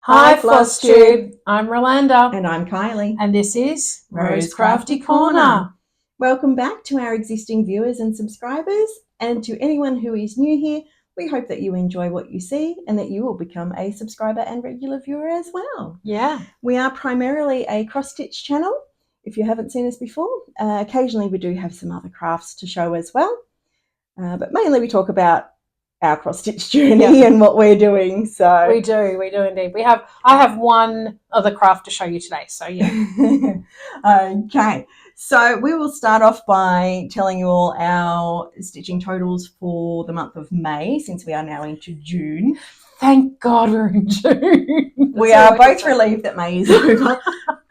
Hi, Flosstube. I'm Rolanda. And I'm Kylie. And this is Rose Crafty Corner. Welcome back to our existing viewers and subscribers. And to anyone who is new here, we hope that you enjoy what you see and that you will become a subscriber and regular viewer as well. Yeah. We are primarily a cross-stitch channel. If you haven't seen us before, occasionally we do have some other crafts to show as well. But mainly we talk about our cross-stitch journey and what we're doing. So we do indeed. I have one other craft to show you today. So yeah. Okay. So we will start off by telling you all our stitching totals for the month of May, since we are now into June. Thank God we're in June. We are both relieved that May is over,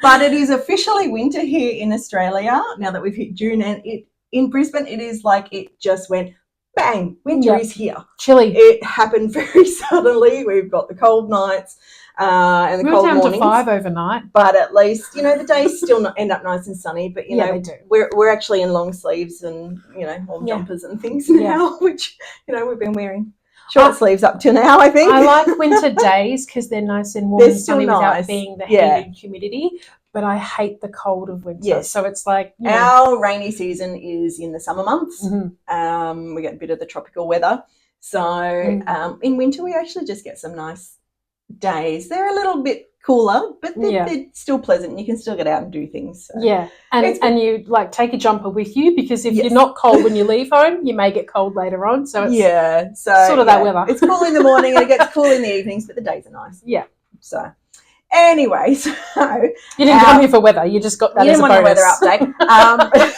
but it is officially winter here in Australia now that we've hit June, and in Brisbane it is like it just went bang, winter is here. Chilly. It happened very suddenly. We've got the cold nights and the cold mornings. We were down to 5 overnight. But at least, the days still end up nice and sunny. But, they do. We're actually in long sleeves and, warm jumpers and things now, which, we've been wearing short sleeves up till now, I think. I like winter days because they're nice and warm and sunny without being the heat and humidity. But I hate the cold of winter. Yes. So it's like... Our rainy season is in the summer months. Mm-hmm. We get a bit of the tropical weather. So in winter we actually just get some nice days. They're a little bit cooler, but they're still pleasant. You can still get out and do things. So. Yeah, and you take a jumper with you, because if you're not cold when you leave home, you may get cold later on. So it's sort of that weather. It's cool in the morning and it gets cool in the evenings, but the days are nice. Yeah. So... Anyway, so you didn't come here for weather. You just got that as a bonus. You didn't want a weather update.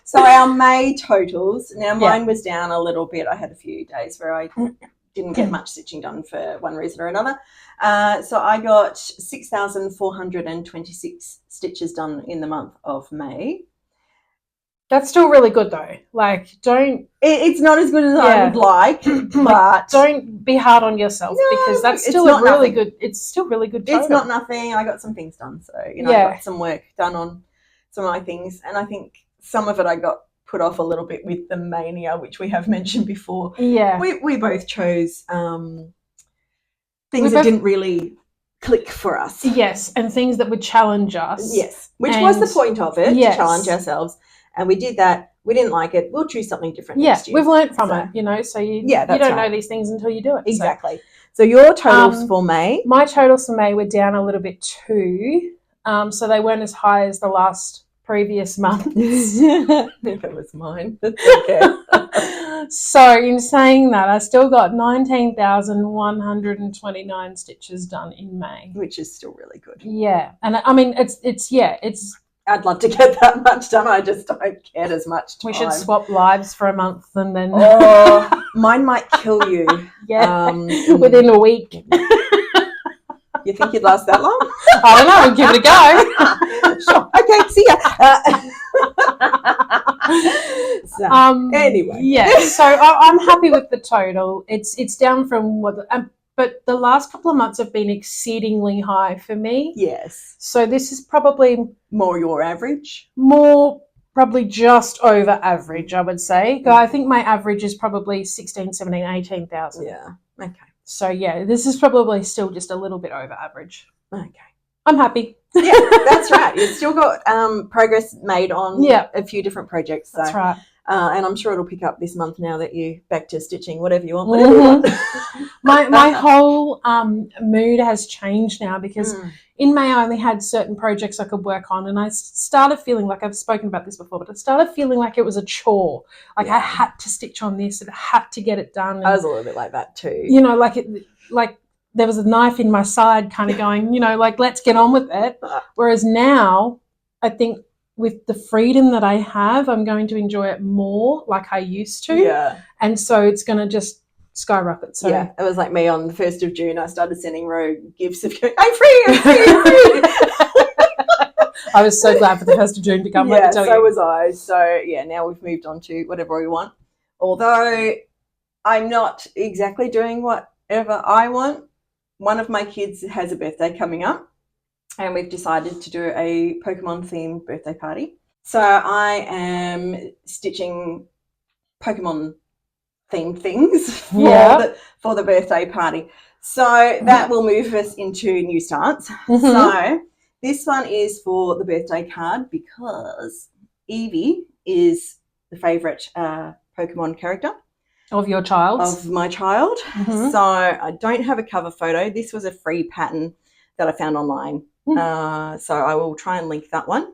So our May totals. Now mine was down a little bit. I had a few days where I didn't get much stitching done for one reason or another. So I got 6,426 stitches done in the month of May. That's still really good though. It's not as good as I would like, but don't be hard on yourself, because that's still a really good. It's still really good total. It's not nothing. I got some things done, so I got some work done on some of my things, and I think some of it I got put off a little bit with the mania, which we have mentioned before. Yeah, we both chose things that didn't really click for us. Yes, and things that would challenge us. Yes, which was the point of it, to challenge ourselves. And we did that. We didn't like it. We'll choose something different next year. We've learned from it, so you don't know these things until you do it. Exactly. So your totals for May? My totals for May were down a little bit too. So they weren't as high as the last previous month. It was mine. Okay. So in saying that, I still got 19,129 stitches done in May. Which is still really good. Yeah. And I mean, it's I'd love to get that much done. I just don't get as much time. We should swap lives for a month and then... Oh, mine might kill you. Within a week. You think you'd last that long? I don't know. We'll give it a go. Sure. Okay, see ya. Anyway. Yeah, so I'm happy with the total. It's down from what... but the last couple of months have been exceedingly high for me. Yes. So this is probably... More your average? More probably just over average, I would say. I think my average is probably 16, 17, 18,000. Yeah, okay. So, this is probably still just a little bit over average. Okay. I'm happy. Yeah, that's right. You've still got progress made on a few different projects. So. That's right. And I'm sure it'll pick up this month now that you're back to stitching whatever you want. My whole mood has changed now, because in May I only had certain projects I could work on, and I started feeling like, I've spoken about this before, but I started feeling like it was a chore. Like I had to stitch on this and I had to get it done. And, I was a little bit like that too. Like there was a knife in my side kind of going, let's get on with it. Whereas now I think with the freedom that I have, I'm going to enjoy it more like I used to. Yeah. And so it's going to just skyrocket. So it was like me on the 1st of June. I started sending Ro gifts of going, I'm free. I was so glad for the 1st of June to come. Yeah, so was I. So now we've moved on to whatever we want. Although I'm not exactly doing whatever I want. One of my kids has a birthday coming up, and we've decided to do a Pokemon themed birthday party. So I am stitching Pokemon themed things for the birthday party. So that will move us into new starts. So this one is for the birthday card because Eevie is the favourite Pokemon character. Of your child? Of my child. So I don't have a cover photo. This was a free pattern that I found online. So I will try and link that one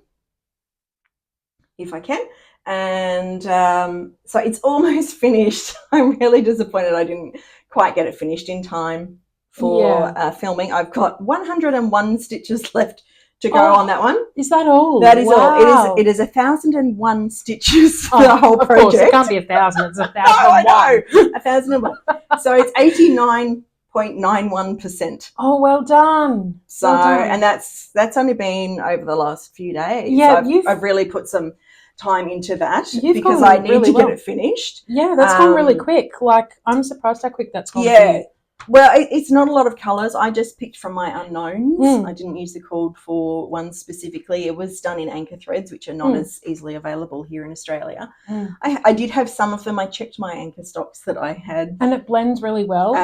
if I can. And so it's almost finished. I'm really disappointed I didn't quite get it finished in time for filming. I've got 101 stitches left to go on that one. Is that all? That is all. It is 1,001 stitches for the whole project. Of course, it can't be 1,000. It's 1,001. I know, 1,001. So it's 89.91%. Oh, well done. So, and that's only been over the last few days. Yeah, so I've really put some time into that because I need to get it finished. Yeah, that's gone really quick. Like, I'm surprised how quick that's gone. Yeah. Well, it's not a lot of colours. I just picked from my unknowns. I didn't use the code for one specifically. It was done in anchor threads, which are not as easily available here in Australia. I did have some of them. I checked my anchor stocks that I had. And it blends really well.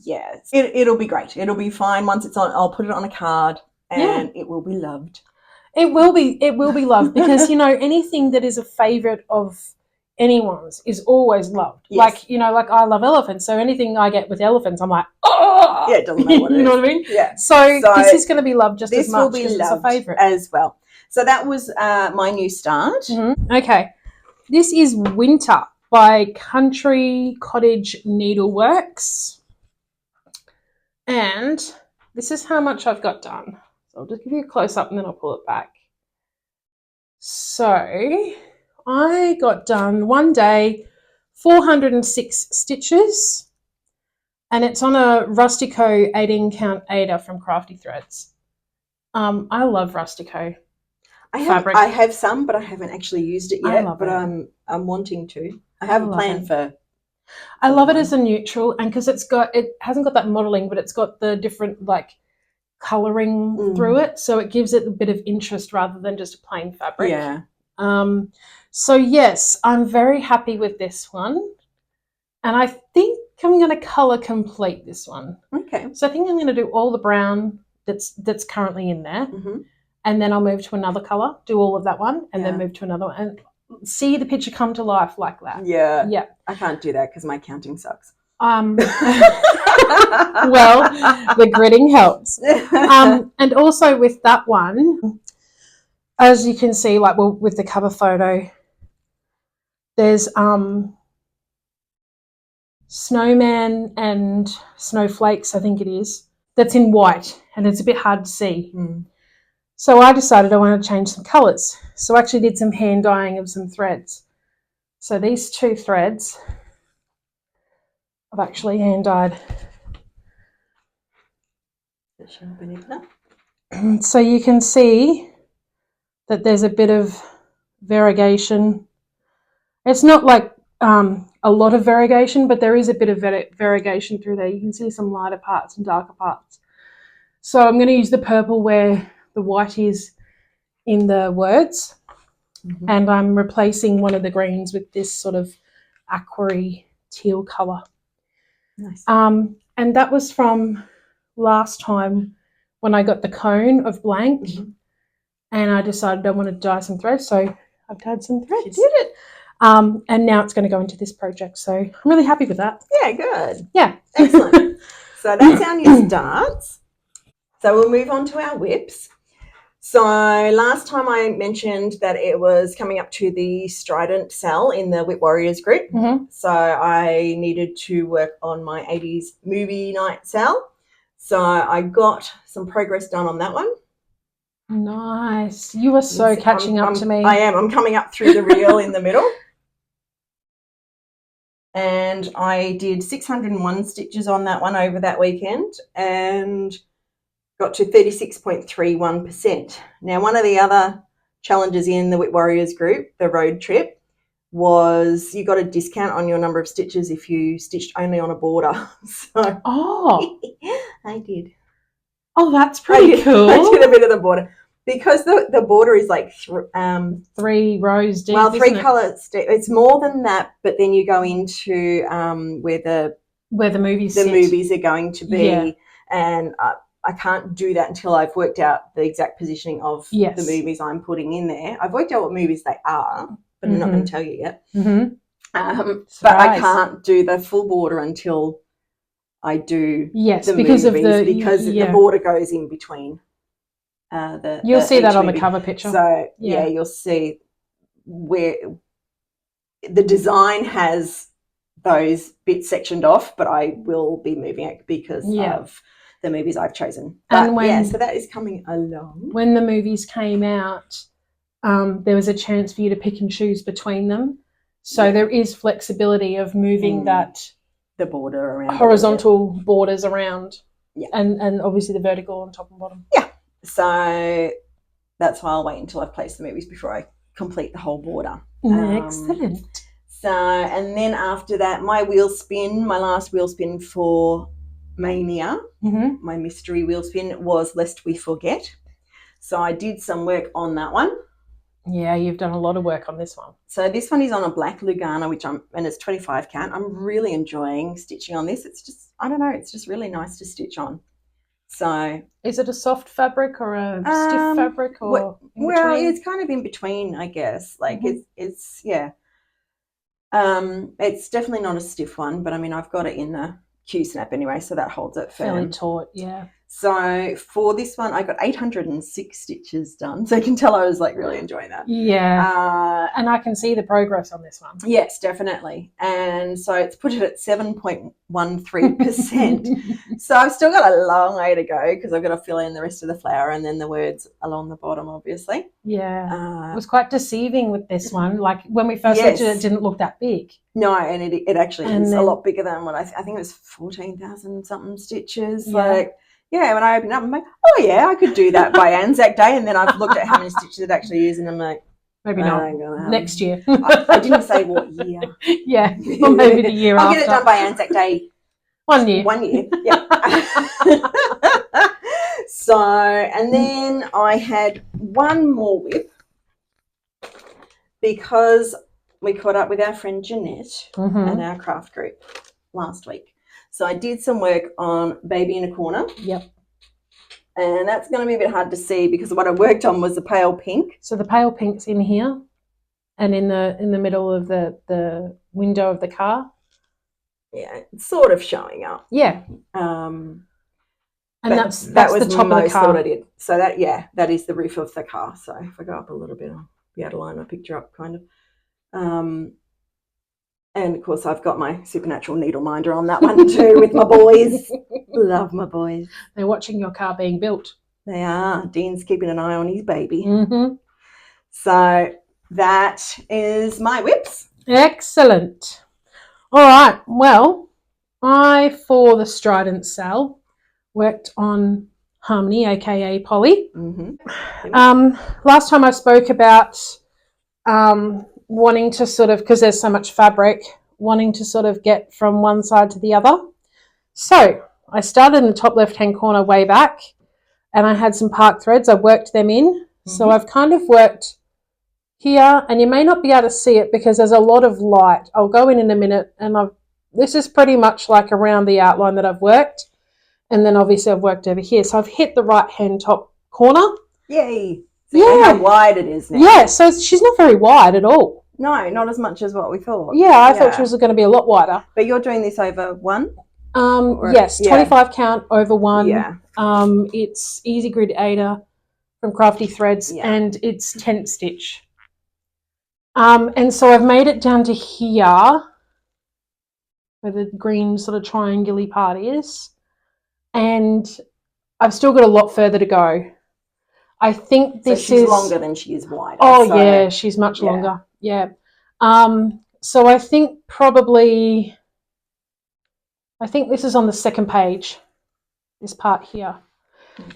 Yeah, it'll be great. It'll be fine. Once it's on, I'll put it on a card and it will be loved. It will be loved because, you know, anything that is a favourite of anyone's is always loved. Yes. Like, you know, like I love elephants. So anything I get with elephants, I'm like, oh! Yeah, it doesn't matter what it is. You know what I mean? Yeah. So this is going to be loved just as much because it's a favourite. As well. So that was my new start. Okay. This is Winter by Country Cottage Needleworks. And this is how much I've got done. So I'll just give you a close-up and then I'll pull it back. So I got done one day 406 stitches, and it's on a Rustico 18 count Ada from Crafty Threads. I love Rustico fabric. I have some, but I haven't actually used it yet. But I'm wanting to. I have a plan for. I love it as a neutral, and because it hasn't got that modelling, but it's got the different like colouring through it, so it gives it a bit of interest rather than just a plain fabric. Yeah. So yes, I'm very happy with this one, and I think I'm going to colour complete this one. Okay. So I think I'm going to do all the brown that's currently in there, and then I'll move to another colour, do all of that one, and then move to another one, and see the picture come to life like that. Yeah. Yeah. I can't do that because my counting sucks. Well, the gridding helps. And also with that one, as you can see, like with the cover photo, there's snowman and snowflakes, I think it is, that's in white, and it's a bit hard to see. So I decided I wanted to change some colours. So I actually did some hand dyeing of some threads. So these two threads I've actually hand dyed. So you can see that there's a bit of variegation. It's not like a lot of variegation, but there is a bit of variegation through there. You can see some lighter parts and darker parts. So I'm going to use the purple where the white is in the words, and I'm replacing one of the greens with this sort of aquary teal colour. Nice. And that was from last time when I got the cone of blank, and I decided I wanted to dye some threads, so I've dyed some threads. You did it. And now it's going to go into this project, so I'm really happy with that. Yeah, good. Yeah. Excellent. So that's our new starts. So we'll move on to our whips. So last time I mentioned that it was coming up to the Strident sale in the Whip Warriors group. So I needed to work on my 80s movie night sale. So I got some progress done on that one. Nice. You are so catching up to me. I am. I'm coming up through the reel in the middle. And I did 601 stitches on that one over that weekend and got to 36.31%. Now, one of the other challenges in the Whip Warriors group, the road trip, was you got a discount on your number of stitches if you stitched only on a border. So I did. Oh, that's pretty cool. I did a bit of the border. because the border is like 3 rows deep. Well, 3 isn't it? colours. It's more than that, but then you go into Where the movies the sit. movies are going to be, Yeah. and I can't do that until I've worked out the exact positioning of Yes. the movies I'm putting in there. I've worked out what movies they are, but I'm not going to tell you yet. Mm-hmm. But I can't do the full border until I do the because movies, of because the border goes in between. You'll see that on movie. the cover picture. So you'll see where the design has those bits sectioned off, but I will be moving it because of the movies I've chosen. But so that is coming along. When the movies came out, there was a chance for you to pick and choose between them. So there is flexibility of moving the border around, horizontal borders around, yeah, and obviously the vertical on top and bottom. Yeah. So that's why I'll wait until I've placed the movies before I complete the whole border. Excellent. So, and then after that, my last wheel spin for Mania, my mystery wheel spin was Lest We Forget. So I did some work on that one. Yeah, you've done a lot of work on this one. So this one is on a black Lugana, and it's 25 count. I'm really enjoying stitching on this. It's just, I don't know, it's just really nice to stitch on. So is it a soft fabric or a stiff fabric, or well, it's kind of in between, I guess. Like it's it's definitely not a stiff one, but I mean I've got it in the Q snap anyway, so that holds it firm. Fairly taut, yeah. So for this one, I got 806 stitches done. So you can tell I was like really enjoying that. Yeah. And I can see the progress on this one. Yes, definitely. And so it's put it at 7.13%. So I've still got a long way to go because I've got to fill in the rest of the flower and then the words along the bottom, obviously. Yeah. It was quite deceiving with this one. Like when we first looked at it, it didn't look that big. No, and it actually is a lot bigger than what I think it was 14,000 something stitches. Yeah. Like, yeah, when I opened up, I'm like, oh, yeah, I could do that by Anzac Day. And then I've looked at how many stitches it actually is, and I'm like, maybe not. Next year. I didn't say what year. Yeah, or maybe the year I'll after. get it done by Anzac Day. 1 year. 1 year, yeah. So, and then I had one more whip because we caught up with our friend Jeanette and our craft group last week. So I did some work on Baby in a Corner. Yep. And that's going to be a bit hard to see because what I worked on was the pale pink. So the pale pink's in here and in the middle of the window of the car. Yeah, it's sort of showing up. Yeah. And that's that was the top of the car. What I did. So that is the roof of the car. So if I go up a little bit, I'll be able to line my picture up kind of. And of course I've got my supernatural needle minder on that one too with my boys. Love my boys. They're watching your car being built. They are. Dean's keeping an eye on his baby. So that is my whips. Excellent. All right. Well, for the Strident Cell, worked on Harmony, aka Polly. Last time I spoke about wanting to sort of, because there's so much fabric, wanting to sort of get from one side to the other. So I started in the top left-hand corner way back, and I had some park threads. I worked them in. So I've kind of worked here, and you may not be able to see it because there's a lot of light. I'll go in a minute, and this is pretty much like around the outline that I've worked, and then obviously I've worked over here. So I've hit the right-hand top corner. Yay. So you know how wide it is now. Yeah, so she's not very wide at all. No, not as much as what we thought. Yeah, I thought she was going to be a lot wider. But you're doing this over one? Yes, 25 count over one. Yeah. It's Easy Grid Ada from Crafty Threads, and it's tent stitch. And so I've made it down to here, where the green sort of triangular part is, and I've still got a lot further to go. I think this is longer than she is wider. Oh, so, yeah, she's much longer. Yeah. So I think this is on the second page, this part here.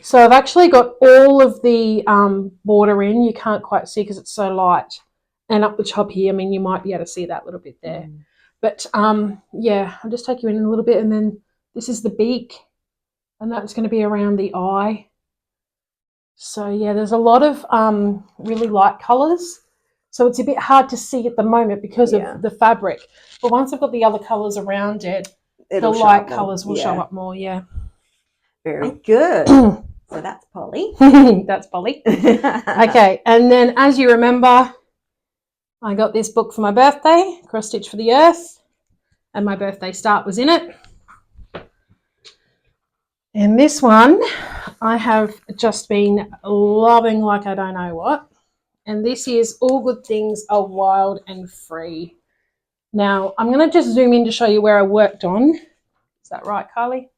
So I've actually got all of the border in. You can't quite see because it's so light. And up the top here, I mean, you might be able to see that little bit there. But, yeah, I'll just take you in a little bit. And then this is the beak, and that's going to be around the eye. So yeah, there's a lot of really light colours. So it's a bit hard to see at the moment because of the fabric. But once I've got the other colours around it, the light colours will show up more, yeah. Very good. So that's Polly. That's Polly. Okay, and then as you remember, I got this book for my birthday, Cross Stitch for the Earth, and my birthday start was in it. And this one I have just been loving like I don't know what. And this is All Good Things Are Wild and Free. Now, I'm going to just zoom in to show you where I worked on. Is that right, Kylie?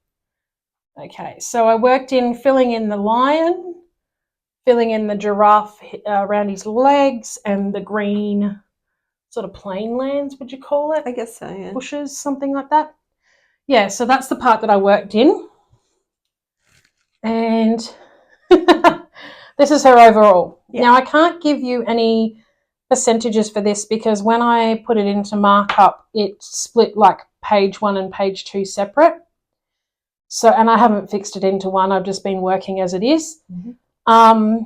Okay, so I worked in filling in the lion, filling in the giraffe around his legs, and the green sort of plain lands, would you call it? I guess so, yeah. Bushes, something like that. Yeah, so that's the part that I worked in. And this is her overall. Yeah. Now, I can't give you any percentages for this because when I put it into markup, it split like page 1 and page 2 separate. So, and I haven't fixed it into one. I've just been working as it is. Mm-hmm.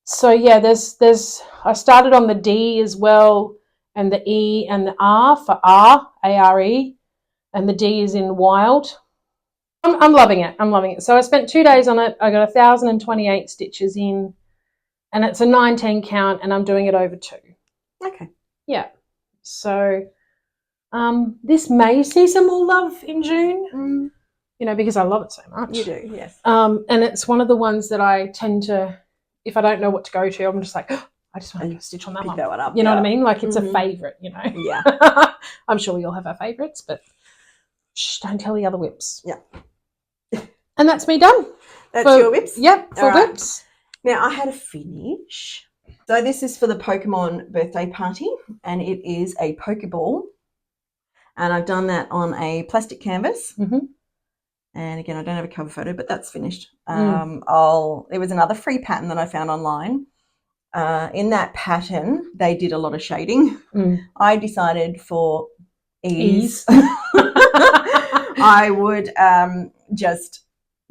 So yeah, I started on the D as well, and the E and the R for A-R-E, and the D is in wild. I'm loving it. I'm loving it. So I spent 2 days on it. I got 1,028 stitches in, and it's a 19 count, and I'm doing it over 2. Okay. Yeah. So this may see some more love in June, you know, because I love it so much. You do, yes. And it's one of the ones that I tend to, if I don't know what to go to, I'm just like, oh, I just want to stitch on that one. Pick that one up. You know what I mean? Like it's a favourite, you know. Yeah. I'm sure we all have our favourites, but shh, don't tell the other whips. Yeah. And that's me done. That's your whips? Yep, for whips. Now, I had a finish. So this is for the Pokemon birthday party, and it is a Pokeball. And I've done that on a plastic canvas. Mm-hmm. And again, I don't have a cover photo, but that's finished. There was another free pattern that I found online. In that pattern, they did a lot of shading. I decided for ease. I would just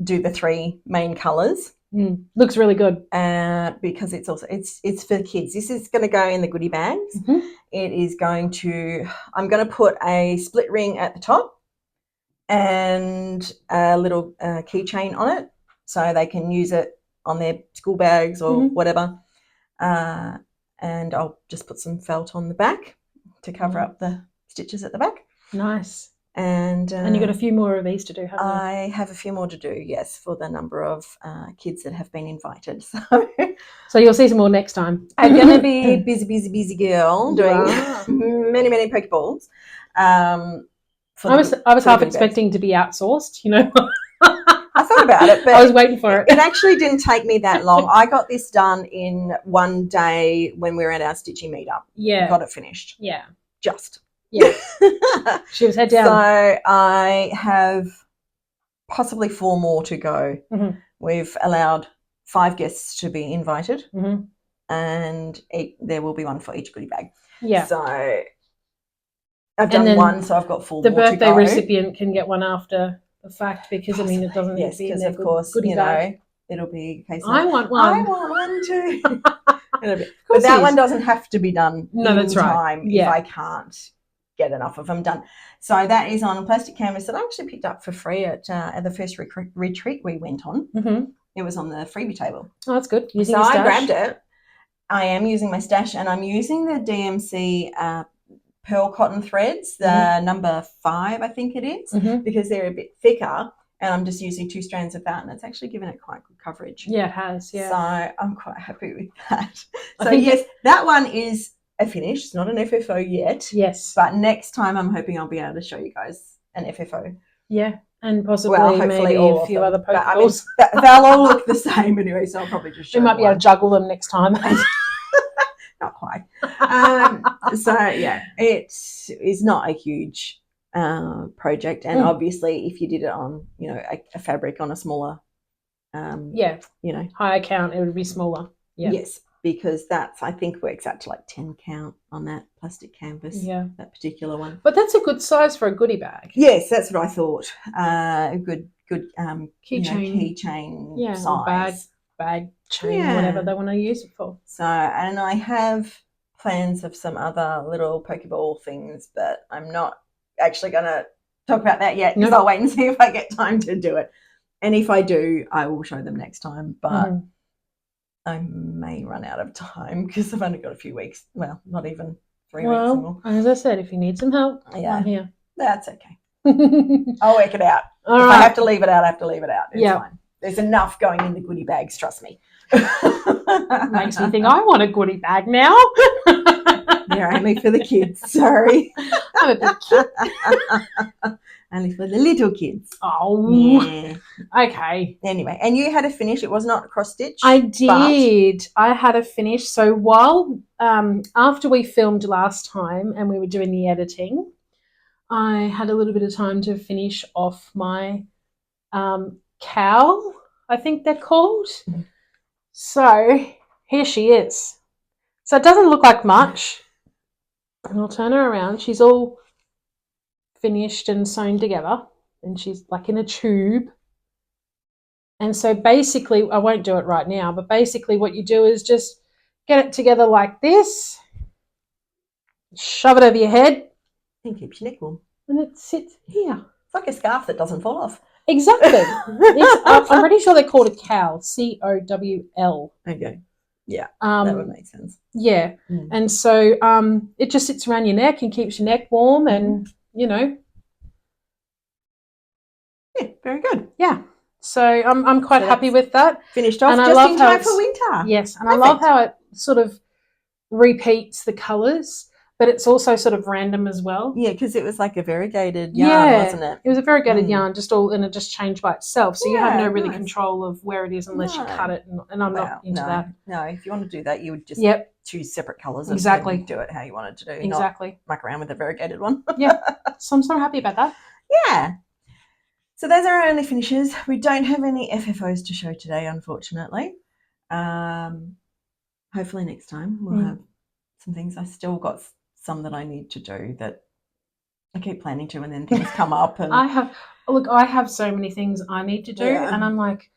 do the 3 main colours. Looks really good. Because it's also it's for the kids. This is going to go in the goodie bags. Mm-hmm. It is going to. I'm going to put a split ring at the top and a little keychain on it, so they can use it on their school bags or whatever. And I'll just put some felt on the back to cover up the stitches at the back. Nice. And you've got a few more of these to do, haven't you? I have a few more to do, yes, for the number of kids that have been invited. So you'll see some more next time. I'm going to be busy girl doing many Pokeballs. I was half expecting to be outsourced, you know. I thought about it, but I was waiting for it. It actually didn't take me that long. I got this done in one day when we were at our stitching meetup. Yeah. Got it finished. Yeah. Just. Yeah. She was head down. So I have possibly 4 more to go. Mm-hmm. We've allowed 5 guests to be invited, and there will be one for each goodie bag. Yeah. So I've done one, so I've got 4 more to go. The birthday recipient can get one after the fact because, I mean, it doesn't need to be in their goodie bag. It'll be a case of, I want one. I want one too. But that one doesn't have to be done in time if I can't get enough of them done. So that is on a plastic canvas that I actually picked up for free at the first retreat we went on. Mm-hmm. It was on the freebie table. Oh, that's good. So I grabbed it. I am using my stash, and I'm using the DMC pearl cotton threads, the number 5, I think it is, because they're a bit thicker, and I'm just using 2 strands of that, and it's actually given it quite good coverage. Yeah, it has, yeah. So I'm quite happy with that. So yes, that one is a finish. It's not an FFO yet. Yes. But next time I'm hoping I'll be able to show you guys an FFO. Yeah, and possibly maybe a few other Pokeballs. I mean, they'll all look the same anyway, so I'll probably just show you. We might be able to juggle them next time. Not quite. So, yeah, it is not a huge project. And obviously, if you did it on, you know, a fabric on a smaller, you know, higher count, it would be smaller. Yeah. Yes, because that's, I think, works out to like 10 count on that plastic canvas. Yeah, that particular one. But that's a good size for a goodie bag. Yes, that's what I thought. A good keychain size. bag. bag chain, whatever they want to use it for. So, and I have plans of some other little Pokeball things, but I'm not actually going to talk about that yet because I'll wait and see if I get time to do it. And if I do, I will show them next time. But I may run out of time because I've only got a few weeks. Well, not even 3 weeks anymore. As I said, if you need some help, I'm here. That's okay. I'll work it out. If I have to leave it out, I have to leave it out. It's fine. There's enough going in the goodie bags, trust me. Makes me think I want a goodie bag now. They're only for the kids, sorry. I'm a big kid. Only for the little kids. Oh. Yeah. Okay. Anyway, and you had a finish. It was not cross-stitch. I did. I had a finish. So while, after we filmed last time and we were doing the editing, I had a little bit of time to finish off my cowl, I think they're called. So here she is. So it doesn't look like much. And I'll turn her around. She's all finished and sewn together. And she's like in a tube. And so basically, I won't do it right now, but basically what you do is just get it together like this. Shove it over your head. And keeps your neck warm. And it sits here. It's like a scarf that doesn't fall off. Exactly. I'm pretty sure they're called a cowl. COWL. Okay. Yeah, that would make sense. Yeah. And so it just sits around your neck and keeps your neck warm and, you know. Yeah, very good. Yeah. So I'm quite happy with that. Finished off and just in time for winter. Yes, and I love how it sort of repeats the colours, but it's also sort of random as well. Yeah, because it was like a variegated yarn, wasn't it? It was a variegated yarn, and it just changed by itself. So you have no really control of where it is unless you cut it, and I'm not into that. No, if you want to do that, you would just choose separate colours and do it how you wanted to do. Exactly. Not muck around with a variegated one. Yeah. So I'm so happy about that. Yeah. So those are our only finishes. We don't have any FFOs to show today, unfortunately. Hopefully next time we'll have some things. I still got some that I need to do that I keep planning to, and then things come up. And I have so many things I need to do, and I'm like,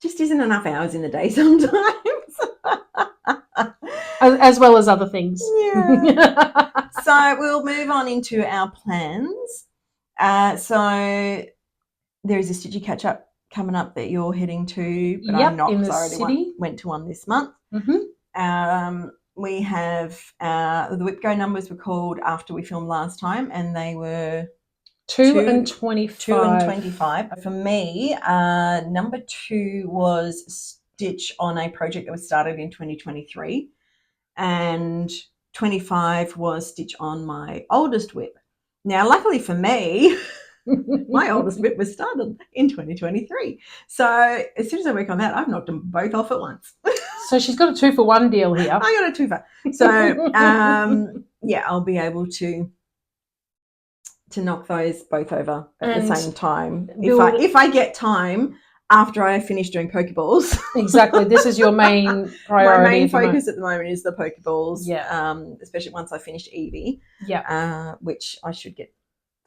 just isn't enough hours in the day sometimes. as well as other things. Yeah. So we'll move on into our plans. So there is a Stitchy catch up coming up that you're heading to, but I'm not because I already went to one this month. We have the Whip Go numbers were called after we filmed last time, and they were 2 and 25. 2 and 25. For me, number 2 was Stitch on a project that was started in 2023, and 25 was Stitch on my oldest whip. Now, luckily for me, my oldest whip was started in 2023. So as soon as I work on that, I've knocked them both off at once. So she's got a 2-for-1 deal here. I got a 2-for. So I'll be able to knock those both over at the same time. If I get time after I finish doing Pokeballs. Exactly. This is your main priority. My main focus at the moment is the Pokeballs. Yeah. Especially once I finished Eevie. Yeah. Which I should get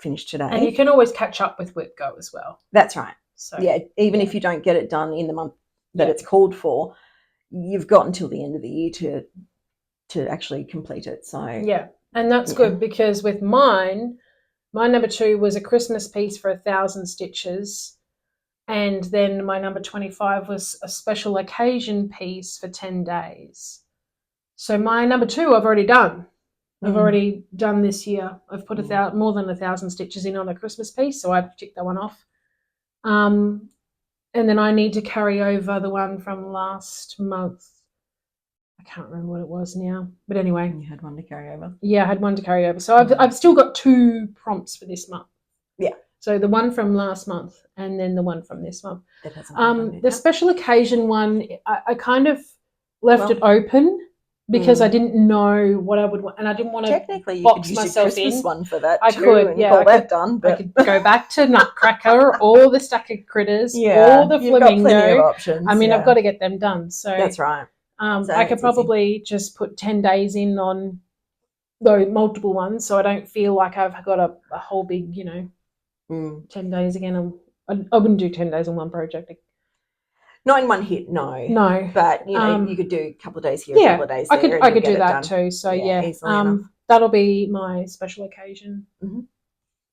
finished today. And you can always catch up with Whip Go as well. That's right. So even if you don't get it done in the month that it's called for, you've got until the end of the year to actually complete it. So and that's good, because with my number 2 was a Christmas piece for 1,000 stitches, and then my number 25 was a special occasion piece for 10 days. So my number 2 I've already done. I've already done this year. I've put more than 1,000 stitches in on a Christmas piece, so I've ticked that one off. And then I need to carry over the one from last month. I can't remember what it was now. But anyway. You had one to carry over? Yeah, I had one to carry over. So I've still got 2 prompts for this month. Yeah. So the one from last month and then the one from this month. The special occasion one, I kind of left it open because I didn't know what I would want, and I didn't want to technically box you could use myself your Christmas in. one for that. I could that done. But I could go back to Nutcracker, all the Stack of Critters, all the Flamingo. You've got plenty of options. I mean, I've got to get them done. So that's right. I could probably just put 10 days in on those multiple ones, so I don't feel like I've got a whole big, 10 days again. I wouldn't do 10 days on one project. Not in one hit, no. No. But, you know, you could do a couple of days here, a couple of days there. I could do that too. So, easily enough. that'll be my special occasion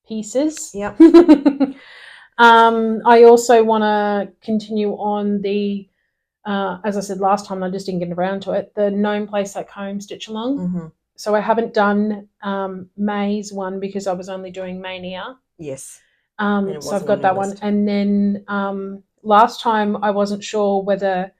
pieces. Yep. I also want to continue on the, as I said last time, I just didn't get around to it, the Gnome Place at Home stitch along. Mm-hmm. So I haven't done May's one because I was only doing Mania. Yes. So I've got that one. And then last time I wasn't sure whether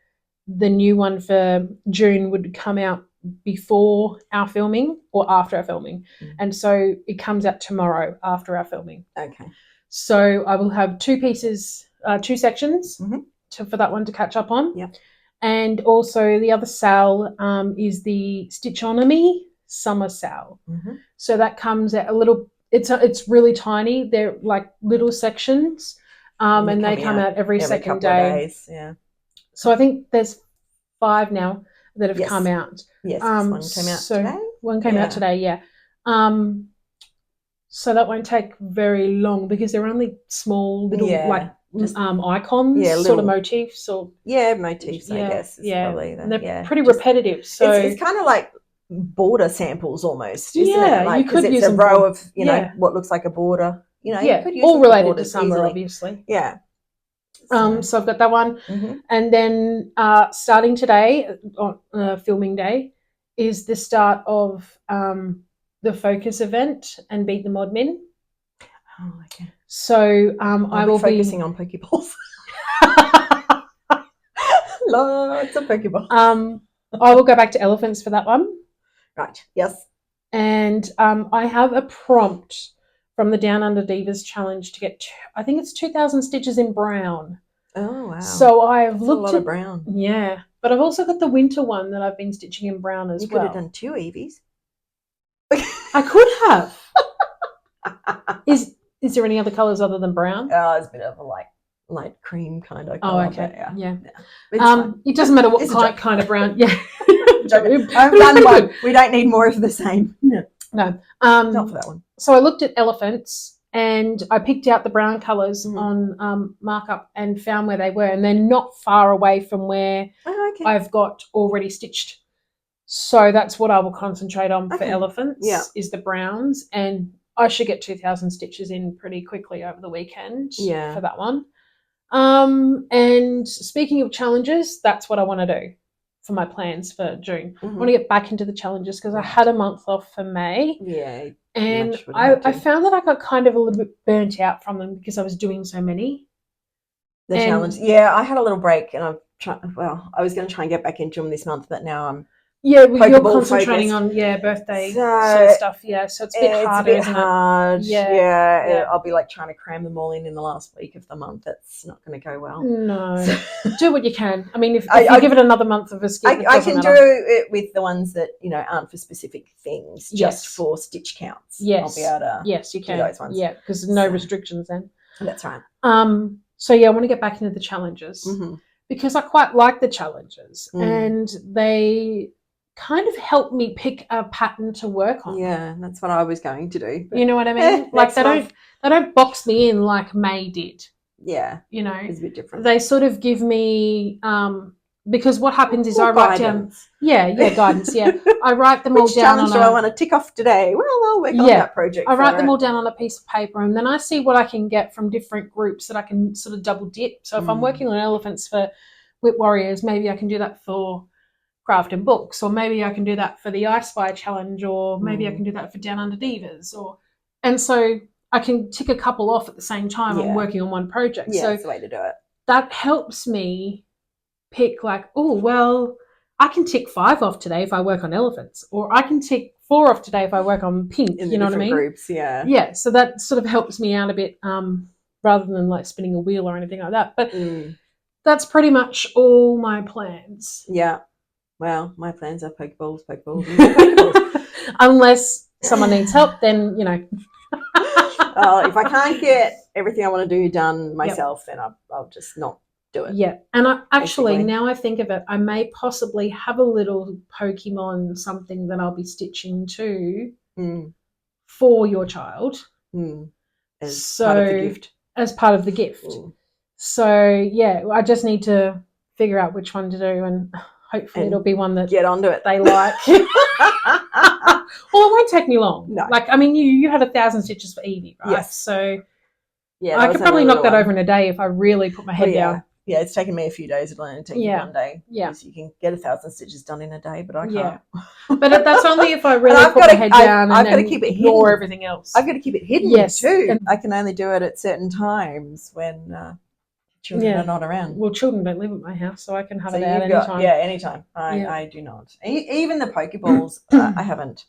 the new one for June would come out before our filming or after our filming. And so it comes out tomorrow after our filming. Okay. So I will have two sections for that one to catch up on. Yep. And also the other sale is the Stitchonomy Summer Sale. So that comes at a little, it's really tiny. They're like little sections and they come out every second day. Yeah. So I think there's 5 now that have come out. Yes, one came out today. One came out today, yeah. So that won't take very long because they're only small little icons, sort of motifs or motifs. I guess. Probably and they're pretty repetitive. So it's kind of like border samples almost, isn't it? Like, you could use a row of you know what looks like a border. You know, you could use all related to summer, obviously. Yeah. So I've got that one, and then starting today on filming day is the start of the Focus event and Beat the Modmin. Oh, okay. So I will be focusing on Pokeballs. Lots of Pokeballs. I will go back to elephants for that one. Right. Yes. And I have a prompt from the Down Under Divas challenge to get, I think it's 2,000 stitches in brown. Oh, wow. So I've looked at a lot of brown. Yeah. But I've also got the winter one that I've been stitching in brown as well. You could have done 2 Eevees. I could have. Is there any other colours other than brown? Oh, it's a bit of a light cream kind of colour. Oh, okay. Yeah. It doesn't matter what kind of brown. Yeah. I've done one. We don't need more of the same. No. Not for that one. So I looked at elephants and I picked out the brown colours on markup and found where they were, and they're not far away from where I've got already stitched. So that's what I will concentrate on for elephants is the browns, and I should get 2,000 stitches in pretty quickly over the weekend for that one. And speaking of challenges, that's what I want to do for my plans for June. I want to get back into the challenges because I had a month off for May. Yeah. And I found that I got kind of a little bit burnt out from them because I was doing so many. Challenge. Yeah, I had a little break and I was going to try and get back into them this month, but now I'm you're concentrating on birthday sort of stuff. Yeah, so it's a bit harder, isn't it? Yeah. I'll be like trying to cram them all in the last week of the month. It's not going to go well. No, do what you can. I mean, if you give it another month of a skip, I can do it with the ones that aren't for specific things, just for stitch counts. Yes, I'll be able to. Yes, you can. Do those ones. Yeah, because there's no restrictions then. That's right. So I want to get back into the challenges because I quite like the challenges and they kind of help me pick a pattern to work on. Yeah, that's what I was going to do. You know what I mean? Like they don't box me in like May did. Yeah. It's a bit different. They sort of give me because what happens is I write guidance. down guidance, I write them all Which down challenge do I want to tick off today? Well, I'll work on that project. I write them all down on a piece of paper and then I see what I can get from different groups that I can sort of double dip. So if I'm working on elephants for Whip Warriors, maybe I can do that for Craft and Books, or maybe I can do that for the I Spy challenge, or maybe I can do that for Down Under Divas, and so I can tick a couple off at the same time. I'm working on one project. Yeah, so that's the way to do it. That helps me pick like, oh well, I can tick 5 off today if I work on elephants, or I can tick 4 off today if I work on pink. You know what I mean? Groups, yeah. Yeah, so that sort of helps me out a bit, rather than like spinning a wheel or anything like that. But that's pretty much all my plans. Yeah. Well, my plans are Pokeballs. Unless someone needs help, then, if I can't get everything I want to do done myself, then I'll just not do it. Yeah. And now I think of it, I may possibly have a little Pokemon something that I'll be stitching too for your child. As part of the gift. As part of the gift. So, I just need to figure out which one to do, and hopefully And it'll be one that get onto it. they like. Well, it won't take me long. No. Like, I mean, you had 1,000 stitches for Eevie, right? Yes. So Yeah, I could probably knock that over in a day if I really put my head down. Yeah, it's taken me a few days. It'll only take you one day. Yeah. Because you can get 1,000 stitches done in a day, but I can't. Yeah. But that's only if I really put my head down I've got to and keep it ignore hidden. everything else. I've got to keep it hidden too. And I can only do it at certain times when children are not around. Well, children don't live at my house, so I can have it out anytime. anytime. Yeah, anytime. I do not. Even the Pokeballs, I haven't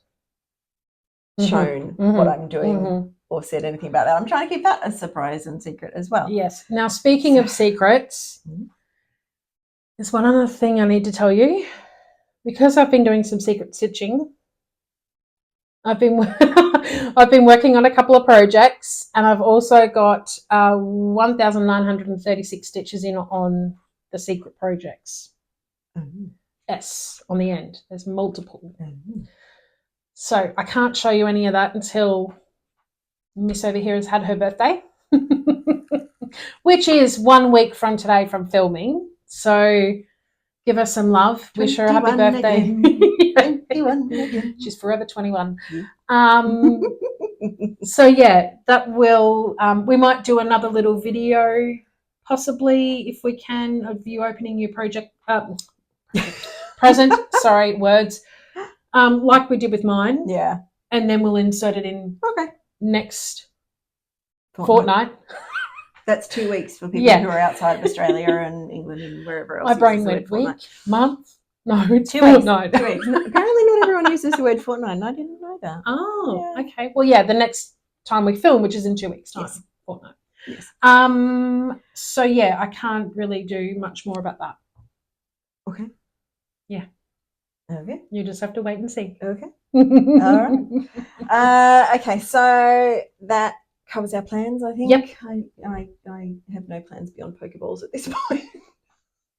shown what I'm doing or said anything about that. I'm trying to keep that a surprise and secret as well. Yes. Now, speaking of secrets, there's one other thing I need to tell you. Because I've been doing some secret stitching, I've been working on a couple of projects, and I've also got 1,936 stitches in on the secret projects. Yes, on the end. There's multiple. So I can't show you any of that until Miss over here has had her birthday, which is 1 week from today from filming. So give her some love. Wish her a happy birthday. 21 again. She's forever 21. So yeah, that will. We might do another little video, possibly if we can, of you opening your project present. Sorry, words. Like we did with mine. Yeah. And then we'll insert it in next fortnight. That's 2 weeks for people who are outside of Australia and England and wherever else. My brain went week, month. No, 2 fortnight. 2 weeks. Apparently not everyone uses the word fortnight, and I didn't know that. Oh, okay. Well, yeah, the next time we film, which is in 2 weeks' time. Yes. Fortnight. Yes. So, yeah, I can't really do much more about that. Okay. Yeah. Okay. You just have to wait and see. Okay. All right. Okay, so that covers our plans, I think. Yep. I have no plans beyond Pokeballs at this point.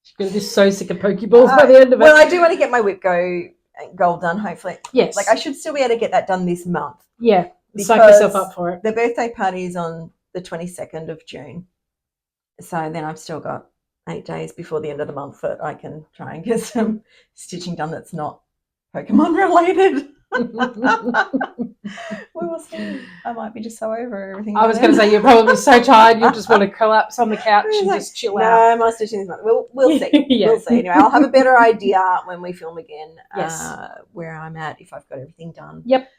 She's going to be so sick of Pokeballs by the end of it. Well, I do want to get my whip goal done, hopefully. Yes. Like, I should still be able to get that done this month. Yeah. Psych yourself up for it. The birthday party is on the 22nd of June. So then I've still got 8 days before the end of the month that I can try and get some stitching done that's not Pokemon related. We will see. I might be just so over everything. I was going to say, you're probably so tired you'll just want to collapse on the couch and just chill out. No, my stitching this month. We'll see. We'll see. Anyway, I'll have a better idea when we film again where I'm at, if I've got everything done. Yep.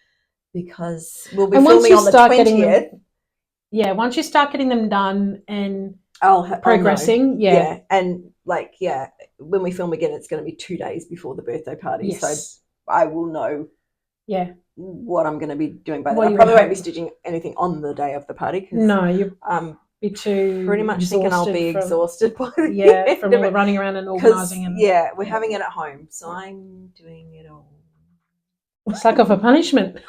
Because we'll be filming on the 20th. Once you start getting them done and progressing. Yeah. And when we film again, it's going to be 2 days before the birthday party. Yes. So I will know what I'm going to be doing by then. I probably won't be stitching anything on the day of the party. No, you'll be too pretty much thinking I'll be exhausted by the end from all the running around and organising. We're having it at home, so I'm doing it all. Suck off a punishment.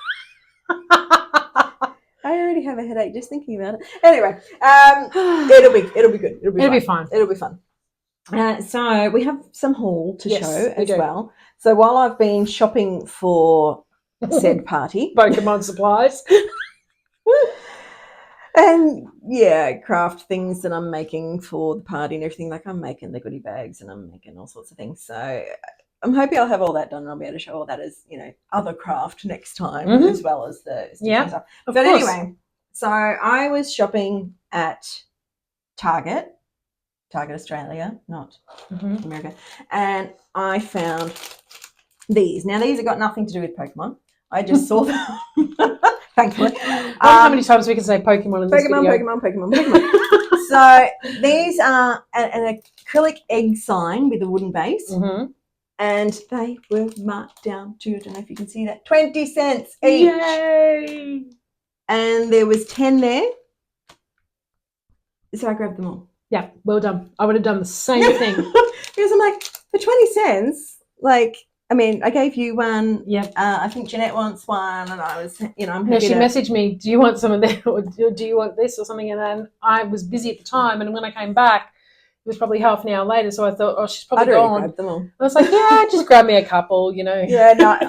I already have a headache just thinking about it. Anyway, it'll be good. It'll be fine. It'll be fun. So we have some haul to show as well. So while I've been shopping for said party, Pokemon supplies, and craft things that I'm making for the party and everything. Like I'm making the goodie bags and I'm making all sorts of things. So I'm hoping I'll have all that done and I'll be able to show all that as, other craft next time as well as the stitching stuff. But anyway, so I was shopping at Target Australia, not America, and I found these. Now, these have got nothing to do with Pokemon. I just saw them, thankfully. How many times we can say Pokemon in this video? Pokemon. So these are an acrylic egg sign with a wooden base. And they were marked down to, I don't know if you can see that, 20 cents each. Yay! And there was 10 there. So I grabbed them all. Yeah, well done. I would have done the same thing. Because I'm like, for 20 cents, I gave you one. Yeah. I think Jeanette wants one. And I was, I'm happy. Yeah, she messaged me, do you want some of that or do you want this or something? And then I was busy at the time. And when I came back, was probably half an hour later, so I thought, oh, she's probably I'd already gone. grabbed them all. I was like, yeah, just grab me a couple, you know. Yeah, no,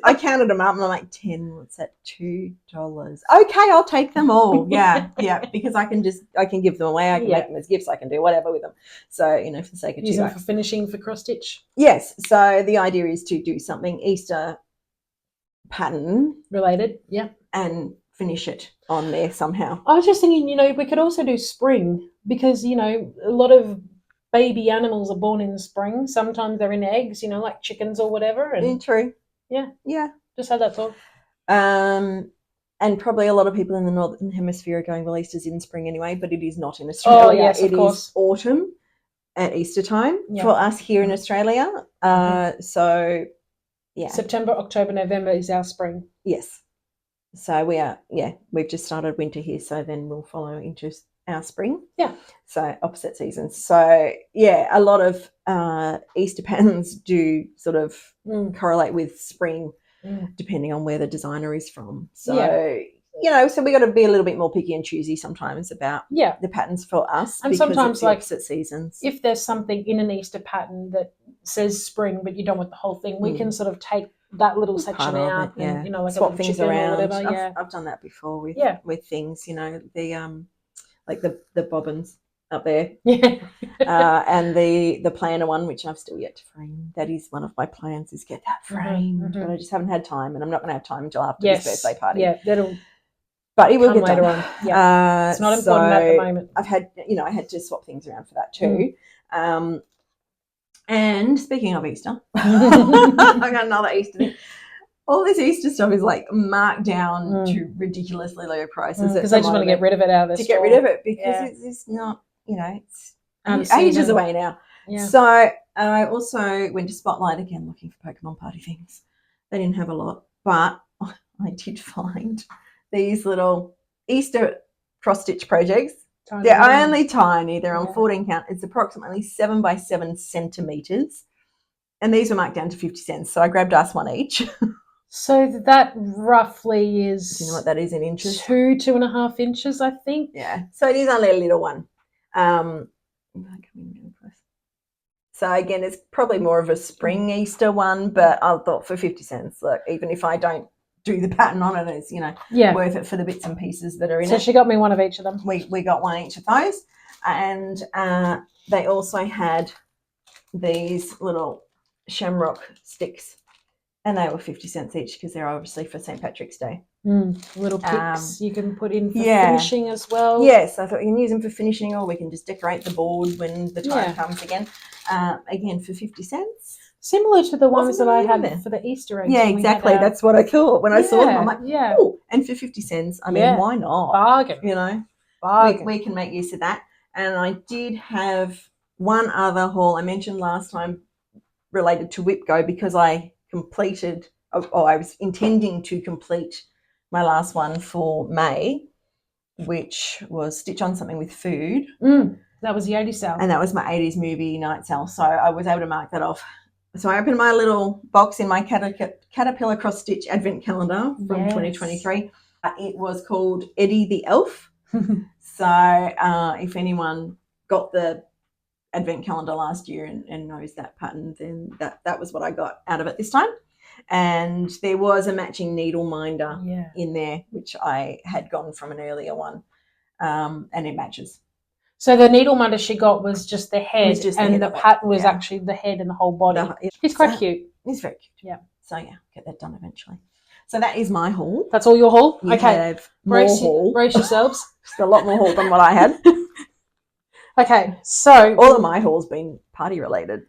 I counted them up and I'm like, 10, what's that, $2? Okay, I'll take them all. Yeah, because I can give them away. I can make them as gifts. I can do whatever with them. So, you know, for the sake of $2. Use them for finishing for cross stitch. Yes, so the idea is to do something Easter pattern related, yeah, and finish it on there somehow. I was just thinking, you know, we could also do spring because, you know, a lot of baby animals are born in spring. Sometimes they're in eggs, you know, like chickens or whatever. And true. Yeah. Just had that thought. And probably a lot of people in the Northern Hemisphere are going, well, Easter's in spring anyway, but it is not in Australia. Oh, yes, of course. It is autumn at Easter time for us here in Australia. So, yeah. September, October, November is our spring. Yes. So we've just started winter here, so then we'll follow into our spring. Yeah. So opposite seasons. So, yeah, a lot of Easter patterns do sort of correlate with spring depending on where the designer is from. So, you know, so we got to be a little bit more picky and choosy sometimes about the patterns for us. And sometimes, it's like opposite seasons. If there's something in an Easter pattern that says spring, but you don't want the whole thing, we can sort of take that little section out and, you know, like swap a things around. Or whatever. I've done that before with things, you know, the like the bobbins up there. And the planner one, which I've still yet to frame. That is one of my plans, is get that framed. But I just haven't had time, and I'm not going to have time until after this birthday party. Yeah, but it will get later done. On. Yeah. It's not important at the moment. I had to swap things around for that too. And speaking of Easter, I got another Easter thing. All this Easter stuff is like marked down to ridiculously low prices because they just want to get rid of it out of the store. Get rid of it because it's not, you know, it's ages away now. Yeah. So I also went to Spotlight again looking for Pokemon party things. They didn't have a lot, but I did find these little Easter cross-stitch projects. They're only tiny. They're on 14 count. It's approximately 7 by 7 centimeters. And these were marked down to 50 cents. So I grabbed us one each. So that roughly is... Do you know what that is in inches? 2.5 inches, I think. Yeah. So it is only a little one. So again, it's probably more of a spring Easter one, but I thought for 50 cents, look, even if I don't do the pattern on it, it's, you know, worth it for the bits and pieces that are in it. So she got me one of each of them. We got one each of those. And they also had these little shamrock sticks, and they were 50 cents each because they're obviously for St. Patrick's Day. Little picks you can put in for finishing as well. Yes, I thought we can use them for finishing, or we can just decorate the board when the time comes again. Again, for 50 cents. Similar to the ones that I had for the Easter eggs. Yeah, exactly. That's what I thought when I saw them. I'm like, oh, and for 50 cents, I mean, why not? Bargain. You know, we can make use of that. And I did have one other haul I mentioned last time related to WhipGo, because I completed, I was intending to complete my last one for May, which was Stitch on Something with Food. That was the 80s sale. And that was my 80s movie night sale. So I was able to mark that off. So I opened my little box in my Caterpillar Cross Stitch Advent Calendar from 2023. It was called Eddie the Elf. So if anyone got the Advent Calendar last year and knows that pattern, then that was what I got out of it this time. And there was a matching needle minder in there, which I had gotten from an earlier one, and it matches. So the needle minder she got was just the head, and the pattern was actually the head and the whole body. It's quite cute. It's very cute. Yeah. So, get that done eventually. So that is my haul. That's all your haul? You have more haul. Brace yourselves. Just a lot more haul than what I had. Okay, so... all of my haul's been party related.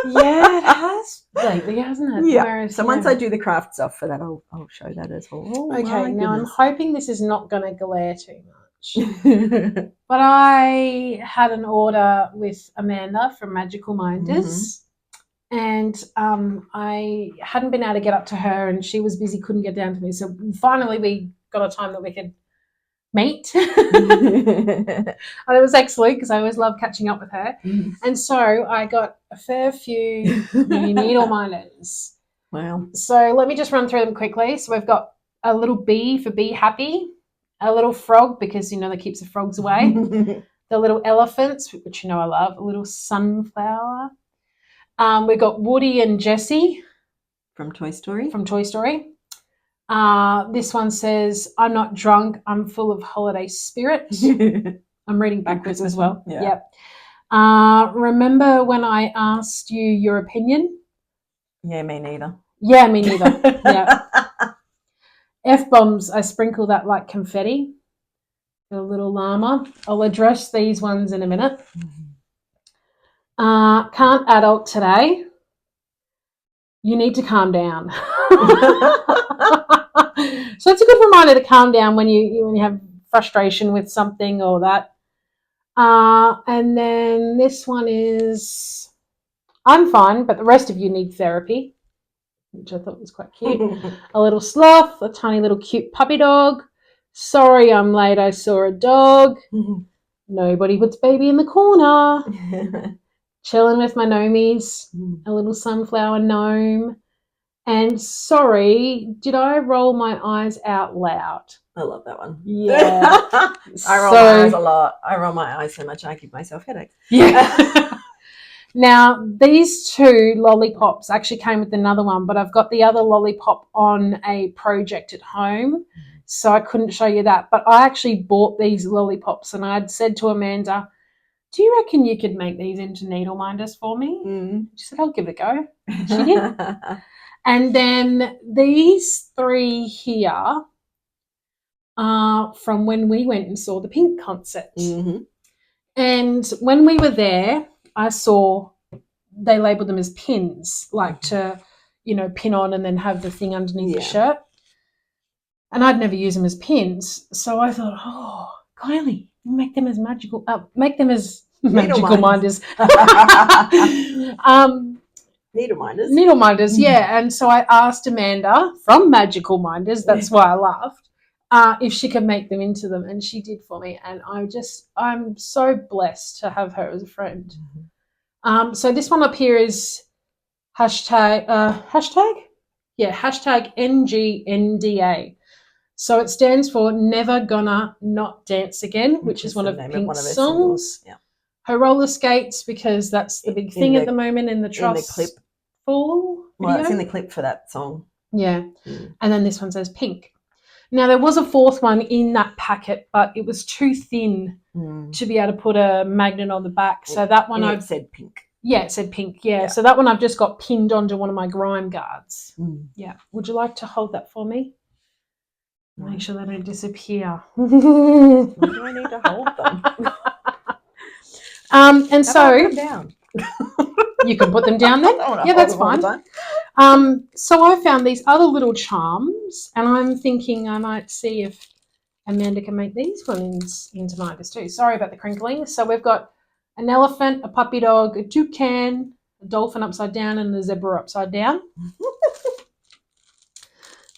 Yeah, it has lately, hasn't it? Yeah. Whereas, so once I do the craft stuff for that, I'll show that as well. Oh, okay, now I'm hoping this is not going to glare too much. But I had an order with Amanda from Magical Minders, and I hadn't been able to get up to her, and she was busy, couldn't get down to me. So finally we got a time that we could meet. And it was excellent because I always love catching up with her. And so I got a fair few new needle minders. Wow. So let me just run through them quickly. So we've got a little bee for Be Happy, a little frog because, that keeps the frogs away, the little elephants, which you know I love, a little sunflower. We've got Woody and Jessie From Toy Story. This one says, I'm not drunk, I'm full of holiday spirit. I'm reading backwards as well. Yeah. Yep. Remember when I asked you your opinion? Yeah, me neither. Yeah, me neither. Yeah. F-bombs, I sprinkle that like confetti. A little llama. I'll address these ones in a minute. Can't adult today. You need to calm down. So it's a good reminder to calm down when you have frustration with something or that. And then this one is, I'm fine, but the rest of you need therapy, which I thought was quite cute. A little sloth, a tiny little cute puppy dog. Sorry I'm late, I saw a dog. Nobody puts baby in the corner. Chilling with my gnomies. A little sunflower gnome. And sorry, did I roll my eyes out loud? I love that one. Yeah. I roll my eyes a lot. I roll my eyes so much I give myself headaches. Yeah. Now, these two lollipops actually came with another one, but I've got the other lollipop on a project at home, so I couldn't show you that. But I actually bought these lollipops, and I'd said to Amanda, do you reckon you could make these into needle minders for me? She said, I'll give it a go. She did. And then these three here are from when we went and saw the Pink concert. And when we were there, I saw they labelled them as pins, like to, pin on and then have the thing underneath the shirt. And I'd never use them as pins. So I thought, oh, Kylie, make them as magical minders. Needle minders, yeah. And so I asked Amanda from Magical Minders, that's why I laughed, if she could make them into them, and she did for me. And I'm so blessed to have her as a friend. So this one up here is hashtag NGNDA. So it stands for Never Gonna Not Dance Again, which is one of Pink's songs. Yeah. Her roller skates, because that's the big thing at the moment in the Trust clip. Fall video. Well, it's in the clip for that song. Yeah. And then this one says Pink. Now, there was a fourth one in that packet, but it was too thin to be able to put a magnet on the back. So that one it said Pink. Yeah, it said Pink, yeah. So that one I've just got pinned onto one of my grime guards. Yeah. Would you like to hold that for me? Make sure they don't disappear. Why do I need to hold them? And so put them down? You can put them down then. Yeah, that's fine. So I found these other little charms, and I'm thinking I might see if Amanda can make these ones into minders too. Sorry about the crinkling. So we've got an elephant, a puppy dog, a toucan, a dolphin upside down, and a zebra upside down.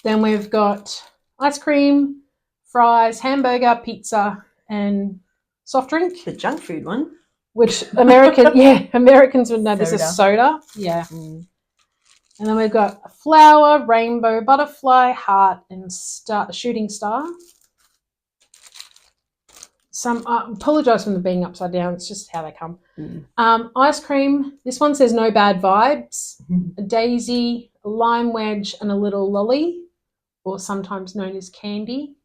Then we've got ice cream, fries, hamburger, pizza, and soft drink. The junk food one. Which Americans would know this is soda. Yeah. And then we've got a flower, rainbow, butterfly, heart, and shooting star. Apologise for them being upside down. It's just how they come. Ice cream. This one says no bad vibes. A daisy, a lime wedge, and a little lolly, or sometimes known as candy.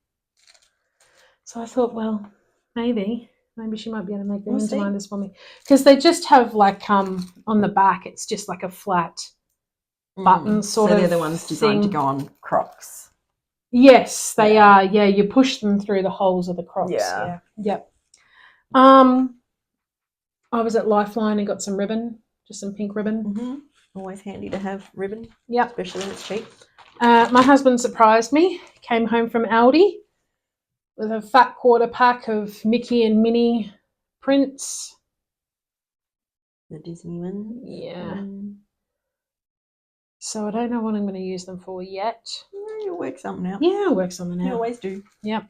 So I thought, well, maybe she might be able to make them into minders for me, because they just have like on the back, it's just like a flat button sort of. So they're the ones designed to go on Crocs. Yes, they are. Yeah, you push them through the holes of the Crocs. Yeah. Yep. I was at Lifeline and got some ribbon, just some pink ribbon. Always handy to have ribbon. Yep. Especially when it's cheap. My husband surprised me. Came home from Aldi with a fat quarter pack of Mickey and Minnie prints. The Disney one. Yeah. So I don't know what I'm going to use them for yet. You'll work something out. Yeah, I'll work something out. You always do. Yep.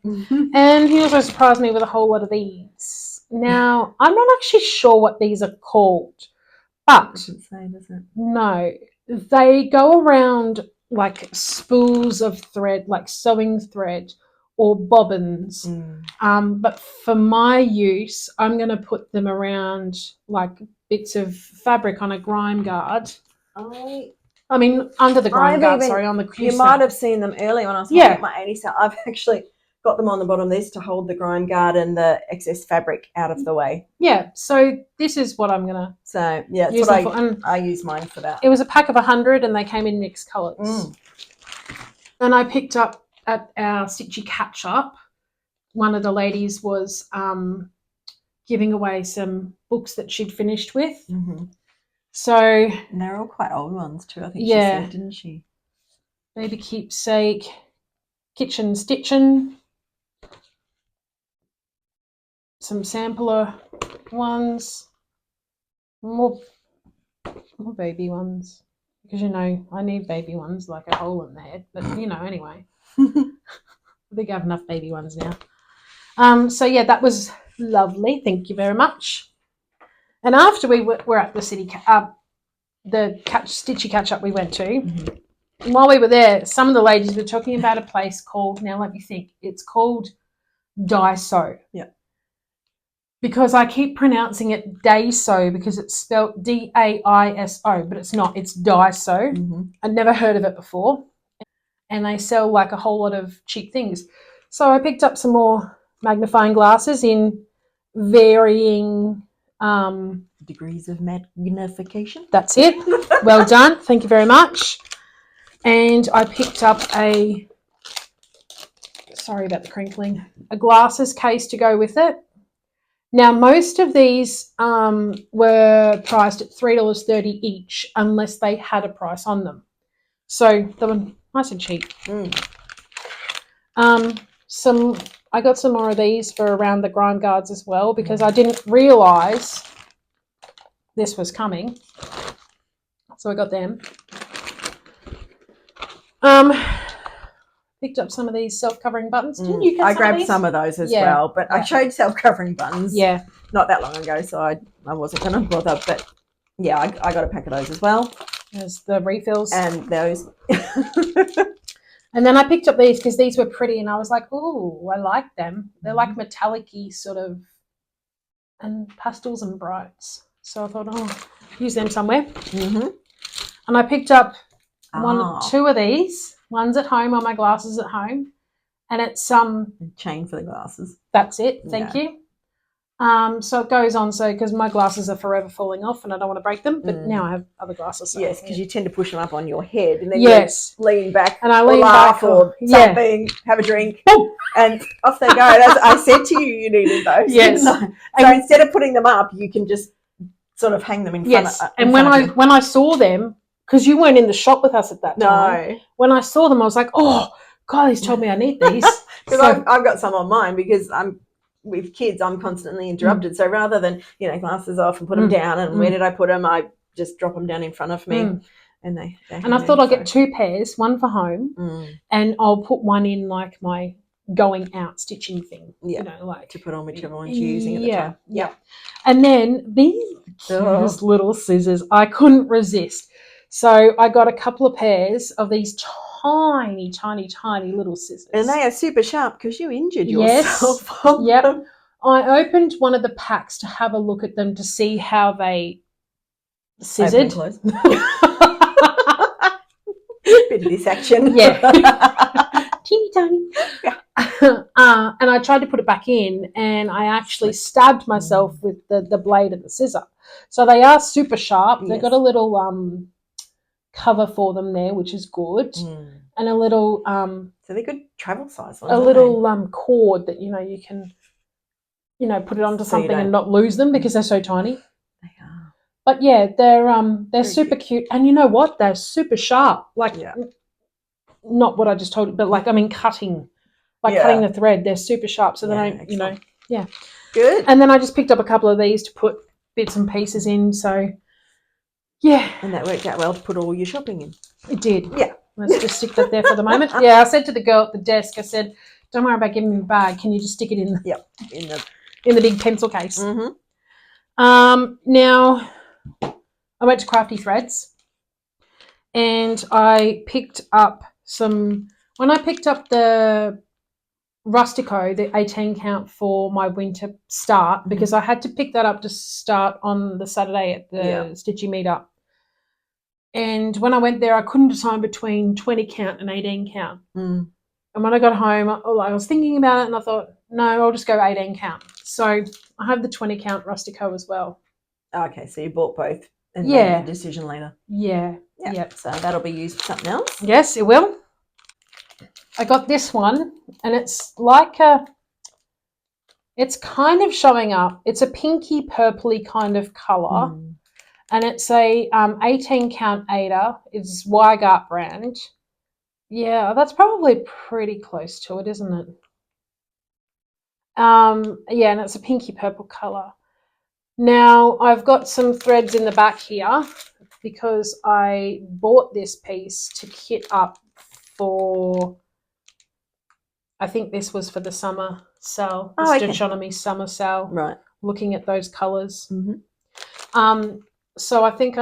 And he also surprised me with a whole lot of these. Now, I'm not actually sure what these are called, but... It doesn't say, does it? No. They go around like spools of thread, like sewing thread, or bobbins. But for my use, I'm going to put them around like bits of fabric on a grime guard. I mean, under the grime guard, on the You might have seen them earlier when I was looking at my 80 cell. I've actually got them on the bottom of this to hold the grime guard and the excess fabric out of the way. Yeah, so this is what I'm going to that's what I use mine for that. It was a pack of 100 and they came in mixed colours. And I picked up at our Stitchy catch-up, one of the ladies was giving away some books that she'd finished with. So, and they're all quite old ones too, I think she said, didn't she? Baby Keepsake, Kitchen Stitchin', some sampler ones, more baby ones, because, you know, I need baby ones, like a hole in the head, but, you know, anyway. I think I have enough baby ones now. So, yeah, that was lovely. Thank you very much. And after we were at the Stitchy catch-up we went to, and while we were there, some of the ladies were talking about a place called, now let me think, it's called Daiso. Yeah. Because I keep pronouncing it Daiso because it's spelled D-A-I-S-O, but it's not. It's Daiso. I'd never heard of it before. And they sell like a whole lot of cheap things. So I picked up some more magnifying glasses in varying degrees of magnification. That's it. Well done. Thank you very much. And I picked up sorry about the crinkling, a glasses case to go with it. Now, most of these were priced at $3.30 each unless they had a price on them. So they were nice and cheap. I got some more of these for around the grime guards as well because I didn't realise this was coming. So I got them. Picked up some of these self-covering buttons. Didn't you get I grabbed some of those as well, but I showed self-covering buttons not that long ago, so I wasn't going to bother. But, yeah, I got a pack of those as well. There's the refills. And those. And then I picked up these because these were pretty and I was like, oh, I like them. They're like metallic-y sort of, and pastels and brights. So I thought, use them somewhere. And I picked up two of these. One's at home on my glasses at home. And it's chain for the glasses. That's it. Thank you. So it goes on, because my glasses are forever falling off and I don't want to break them, but now I have other glasses. So yes, because you tend to push them up on your head and then you lean back and I lean back or something, have a drink, and off they go. As I said to you, you needed those. Yes. So instead of putting them up, you can just sort of hang them in front of and when I saw them, because you weren't in the shop with us at that time. No. When I saw them, I was like, oh, Kylie's told me I need these. Because I've got some on mine because with kids, I'm constantly interrupted. So rather than, glasses off and put them down and where did I put them, I just drop them down in front of me. And they and I thought I'll get two pairs, one for home and I'll put one in like my going out stitching thing. Yeah. To put on whichever one's using at the time. Yeah. And then these little scissors, I couldn't resist. So I got a couple of pairs of these tiny, tiny, tiny little scissors. And they are super sharp because you injured yourself. Yes. Yep. I opened one of the packs to have a look at them to see how they scissored. Bit of this action. Yeah. Teeny tiny. Yeah. And I tried to put it back in and I actually stabbed myself with the blade of the scissor. So they are super sharp. They've got a little cover for them there, which is good. And a little so they're good travel size ones, a little cord that you can put it onto something and not lose them because they're so tiny. They are. But yeah, they're super cute. And you know what? They're super sharp. Not what I just told you, but cutting the thread. They're super sharp. So they don't, Good. And then I just picked up a couple of these to put bits and pieces in. So yeah. And that worked out well to put all your shopping in. It did. Yeah. Let's just stick that there for the moment. Yeah, I said to the girl at the desk, I said, don't worry about giving me the bag. Can you just stick it in in the big pencil case? Now, I went to Crafty Threads and I picked up when I picked up the Rustico, the 18 count for my winter start, because I had to pick that up to start on the Saturday at the Stitchy meetup. And when I went there, I couldn't decide between 20 count and 18 count. Mm. And when I got home, I was thinking about it and I thought, no, I'll just go 18 count. So I have the 20 count Rustico as well. Okay, so you bought both and made your decision later. Yeah. Yep. So that'll be used for something else. Yes, it will. I got this one, and it's like it's kind of showing up. It's a pinky purpley kind of colour. And it's a 18 count Ada. It's Weigart brand. Yeah, that's probably pretty close to it, isn't it? Yeah, and it's a pinky purple colour. Now, I've got some threads in the back here because I bought this piece to kit up for, I think this was for the summer sale, the Stitchonomy summer sale. Right. Looking at those colours. So I think,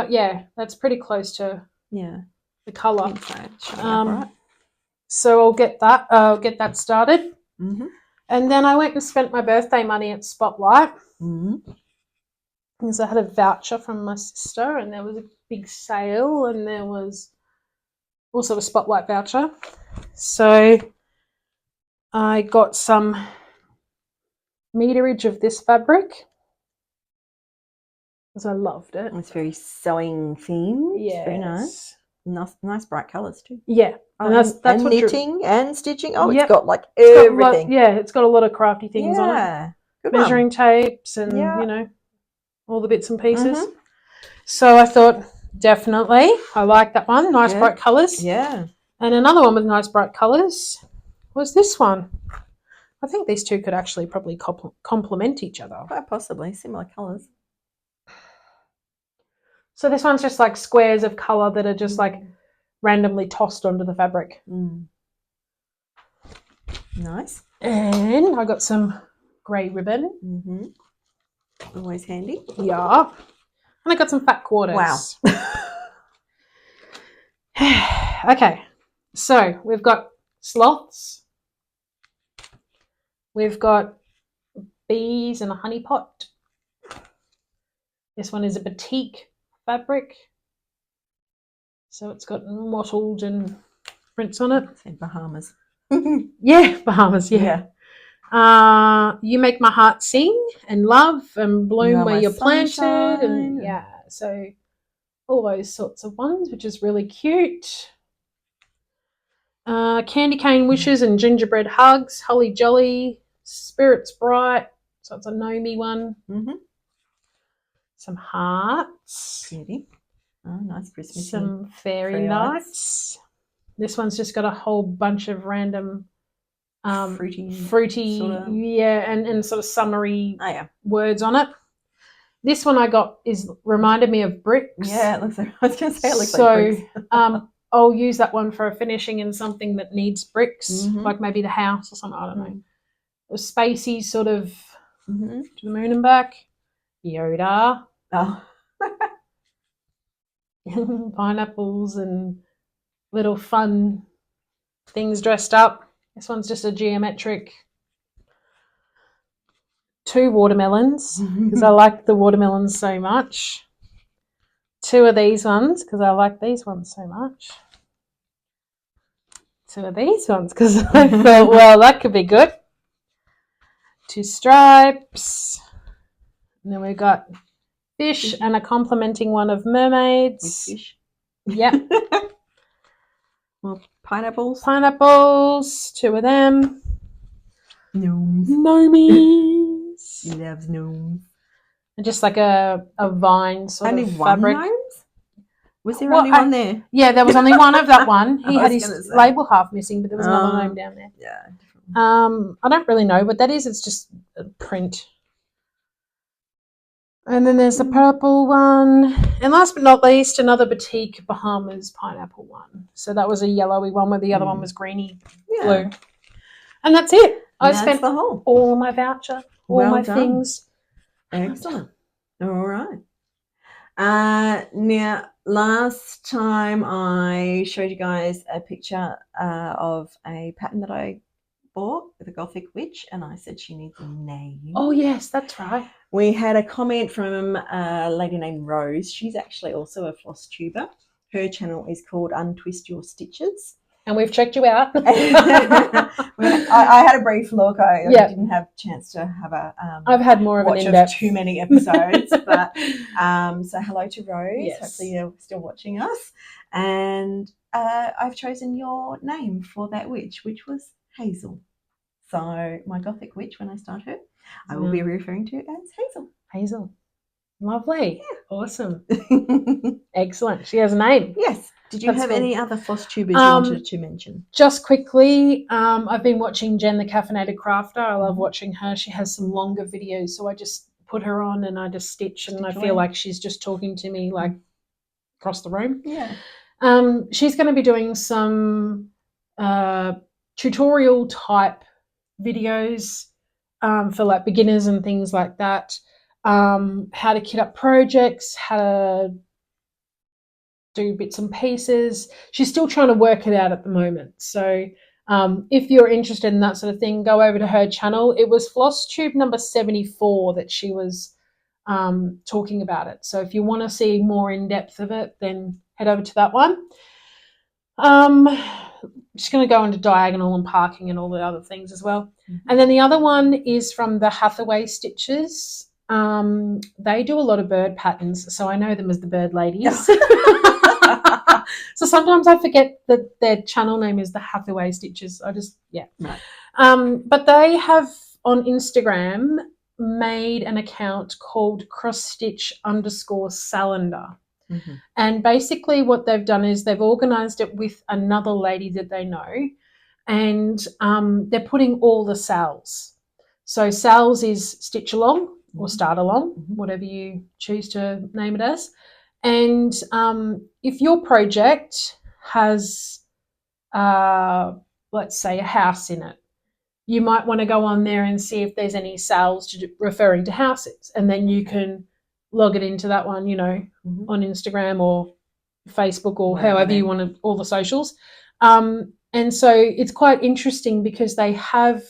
that's pretty close to the colour. So I'll get that started. And then I went and spent my birthday money at Spotlight. Because I had a voucher from my sister, and there was a big sale, and there was also a Spotlight voucher. So I got some meterage of this fabric because I loved it. It's very sewing themed. Yeah, very nice. Nice bright colours too. Yeah, and that's what knitting and stitching. Oh, it's got like everything. It's got a lot of crafty things on it. Good measuring tapes and all the bits and pieces. So I thought, definitely, I like that one. Nice bright colours. Yeah. And another one with nice bright colours was this one. I think these two could actually probably complement each other. Quite possibly. Similar colours. So this one's just like squares of colour that are just like randomly tossed onto the fabric. Nice. And I got some grey ribbon. Always handy. Yeah. And I got some fat quarters. Wow. Okay. So we've got sloths. We've got bees and a honey pot. This one is a batik fabric. So it's got mottled and prints on it. And Bahamas. Yeah, Bahamas, yeah. You make my heart sing and love and bloom where you're planted. And so all those sorts of ones, which is really cute. Candy cane wishes and gingerbread hugs, holly jolly, spirits bright. So it's a Nomi one. Some hearts. Pretty. Oh, nice Christmas. Some fairy lights. This one's just got a whole bunch of random fruity sort of, and sort of summary words on it. This one I got reminded me of bricks. Yeah, it looks like, I was going to say it looks like bricks. I'll use that one for a finishing in something that needs bricks, like maybe the house or something, I don't know. A spacey sort of to the moon and back. Yoda. Oh. Pineapples and little fun things dressed up. This one's just a geometric. 2 watermelons because I like the watermelons so much. 2 of these ones because I like these ones so much. 2 of these ones because I thought, well, that could be good. 2 stripes. And then we've got fish and a complementing one of mermaids. With fish. Yeah. Well, pineapples. 2 of them. Gnomes. Gnomies. He loves gnomes. And just like a vine sort only of fabric. One gnomes? Was there only one there? Yeah, there was only one of that one. He had his label half missing, but there was another gnome down there. Yeah. I don't really know what that is. It's just a print. And then there's the purple one. And last but not least, another Batik Bahamas pineapple one. So that was a yellowy one where the other one was greeny blue. And that's it. I spent all my voucher, all my things. Excellent. All right. Now, last time I showed you guys a picture of a pattern that I for, the Gothic Witch, and I said she needs a name. Oh, yes, that's right. We had a comment from a lady named Rose. She's actually also a Flosstuber. Her channel is called Untwist Your Stitches. And we've checked you out. I had a brief look. I didn't have a chance to have a I've had more of an in-depth. Too many episodes. But so hello to Rose. Yes. Hopefully you're still watching us. And I've chosen your name for that witch, which was Hazel. So my Gothic witch, when I start her, I will be referring to as Hazel. Hazel. Lovely. Yeah. Awesome. Excellent. She has a name. Yes. Did you have any other Flosstubers you wanted to mention? Just quickly, I've been watching Jen the Caffeinated Crafter. I love watching her. She has some longer videos, so I just put her on and I just stitch and I feel like she's just talking to me like across the room. Yeah. She's going to be doing some tutorial type videos for like beginners and things like that. How to kit up projects, how to do bits and pieces. She's still trying to work it out at the moment. So if you're interested in that sort of thing, go over to her channel. It was Flosstube number 74 that she was talking about it. So if you want to see more in depth of it, then head over to that one. Just going to go into diagonal and parking and all the other things as well. And then the other one is from the Hathaway Stitches. They do a lot of bird patterns, so I know them as the Bird Ladies. So sometimes I forget that their channel name is the Hathaway Stitches. Right. But they have on Instagram made an account called crossstitch_salander. And basically what they've done is they've organised it with another lady that they know, and they're putting all the sales. So sales is stitch along or start along, whatever you choose to name it as. And if your project has, let's say, a house in it, you might want to go on there and see if there's any sales referring to houses, and then you can log it into that one, on Instagram or Facebook or however you want to, all the socials. And so it's quite interesting because they have,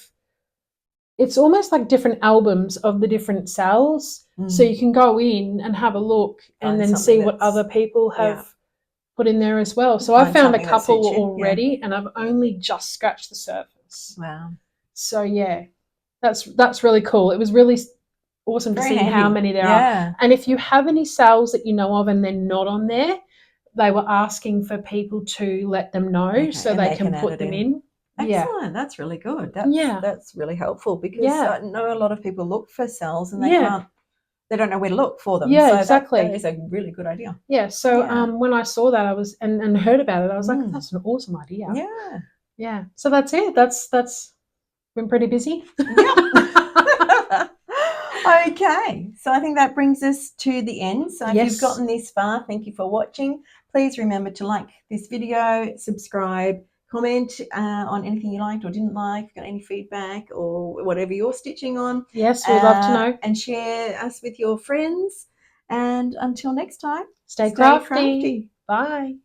it's almost like different albums of the different sales. So you can go in and have a look and then see what other people have put in there as well. So I found a couple already and I've only just scratched the surface. Wow. So yeah, that's really cool. It was really awesome to see how many there are. And if you have any sales that you know of and they're not on there, they were asking for people to let them know so they can put them in. Excellent. That's really good. That's really helpful because I know a lot of people look for sales and they don't know where to look for them. Yeah, so exactly. That is a really good idea. Yeah. So when I saw that, I was and heard about it, I was like, that's an awesome idea. Yeah. Yeah. So that's it. That's been pretty busy. Okay, so I think that brings us to the end. So if you've gotten this far, thank you for watching. Please remember to like this video, subscribe, comment on anything you liked or didn't like, got any feedback or whatever you're stitching on. Yes, we'd love to know. And share us with your friends. And until next time, stay crafty. Bye.